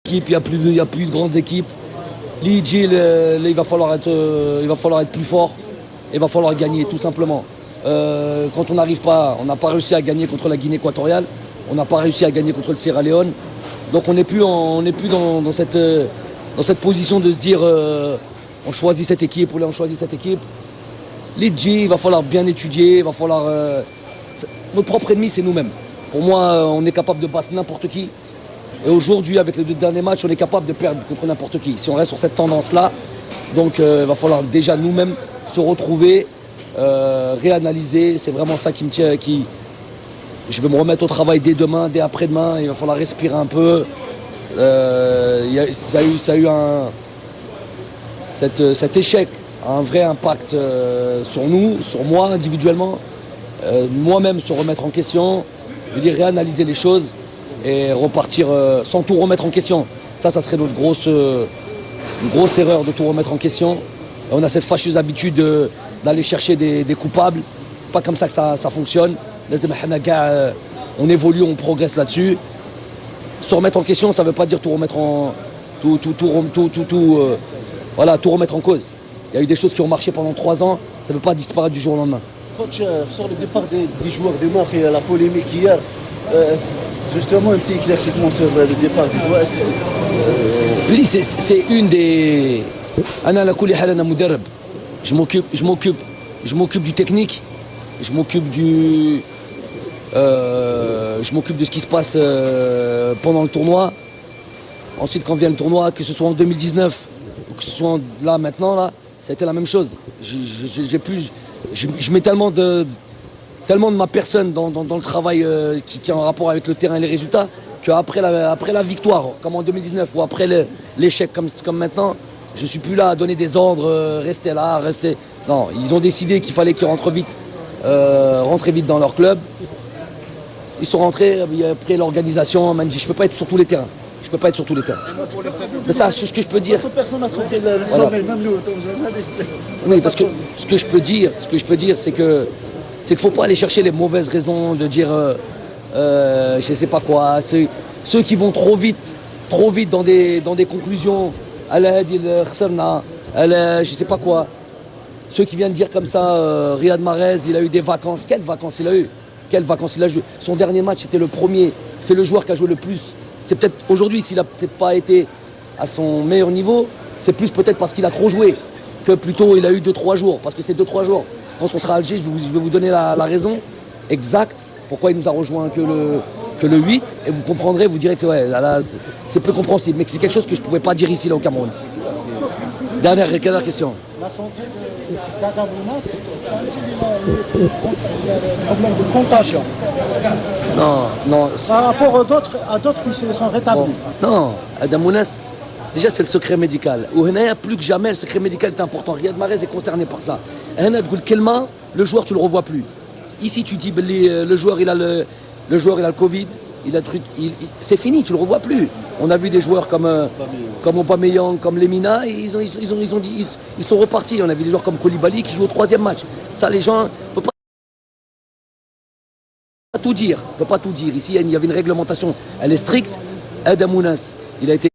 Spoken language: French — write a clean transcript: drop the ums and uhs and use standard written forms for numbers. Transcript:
Il y a plus de grandes équipes. L'IG, il va falloir être plus fort. Il va falloir gagner, tout simplement. Quand on n'arrive pas, on n'a pas réussi à gagner contre la Guinée équatoriale. On n'a pas réussi à gagner contre le Sierra Leone. Donc on n'est plus dans cette position de se dire on choisit cette équipe ou là on choisit cette équipe. L'IG, il va falloir bien étudier. Il va falloir, notre propre ennemi, c'est nous-mêmes. Pour moi, on est capable de battre n'importe qui. Et aujourd'hui, avec les deux derniers matchs, on est capable de perdre contre n'importe qui. Si on reste sur cette tendance-là, donc il va falloir déjà nous-mêmes se retrouver, réanalyser. C'est vraiment ça qui me tient. Je vais me remettre au travail dès demain, dès après-demain. Il va falloir respirer un peu. Ça a eu cet échec a un vrai impact sur nous, sur moi individuellement. Moi-même se remettre en question, je veux dire réanalyser les choses et repartir sans tout remettre en question. Ça serait une grosse erreur de tout remettre en question. On a cette fâcheuse habitude d'aller chercher des coupables. C'est pas comme ça que ça fonctionne. On évolue, on progresse là-dessus. Se remettre en question, ça ne veut pas dire tout remettre tout remettre en cause. Il y a eu des choses qui ont marché pendant 3 ans, ça ne peut pas disparaître du jour au lendemain. Coach, sur le départ des joueurs des Morts et la polémique hier, justement un petit éclaircissement sur le départ des joueurs. Je dis, c'est une des... Je m'occupe du technique, je m'occupe de ce qui se passe pendant le tournoi. Ensuite, quand vient le tournoi, que ce soit en 2019 ou que ce soit là maintenant, là, ça a été la même chose. Je mets tellement de ma personne dans le travail qui est en rapport avec le terrain et les résultats qu'après la victoire, comme en 2019, ou après l'échec comme maintenant, je ne suis plus là à donner des ordres, rester là, rester... Non, ils ont décidé qu'il fallait qu'ils rentrent vite dans leur club. Ils sont rentrés, après l'organisation m'a dit je ne peux pas être sur tous les terrains. Je ne peux pas être sur tous les terrains. Mais ça, ce que je peux dire... Personne n'a trouvé le sommet, même nous, journalistes. Oui, parce que ce que je peux dire, c'est qu'il ne faut pas aller chercher les mauvaises raisons de dire je ne sais pas quoi. Ceux qui vont trop vite dans des conclusions, je ne sais pas quoi. Ceux qui viennent dire comme ça, Riyad Mahrez, il a eu des vacances. Quelles vacances il a eu? Quelles vacances il a joué? Son dernier match, c'était le premier. C'est le joueur qui a joué le plus. C'est peut-être aujourd'hui, s'il n'a peut-être pas été à son meilleur niveau, c'est plus peut-être parce qu'il a trop joué que plutôt il a eu 2-3 jours. Parce que c'est 2-3 jours. Quand on sera à Alger, je vais vous donner la raison exacte pourquoi il nous a rejoint que le 8. Et vous comprendrez, vous direz que c'est peu compréhensible. Mais c'est quelque chose que je ne pouvais pas dire ici là, au Cameroun. Dernière question. La santé d'Adamounas, le problème de contagion. Non. Par rapport à d'autres qui se sont rétablis. Non, Adamounas, déjà c'est le secret médical. Plus que jamais, le secret médical est important. Riyad Mahrez est concerné par ça. Le joueur, tu ne le revois plus. Ici, tu dis le joueur, il a le Covid. C'est fini, tu ne le revois plus. On a vu des joueurs comme Aubameyang, comme Lemina, ils sont repartis. On a vu des joueurs comme Koulibaly qui jouent au 3e match. Ça, les gens ne peuvent pas tout dire. Ici, il y avait une réglementation, elle est stricte. Adamounas, il a été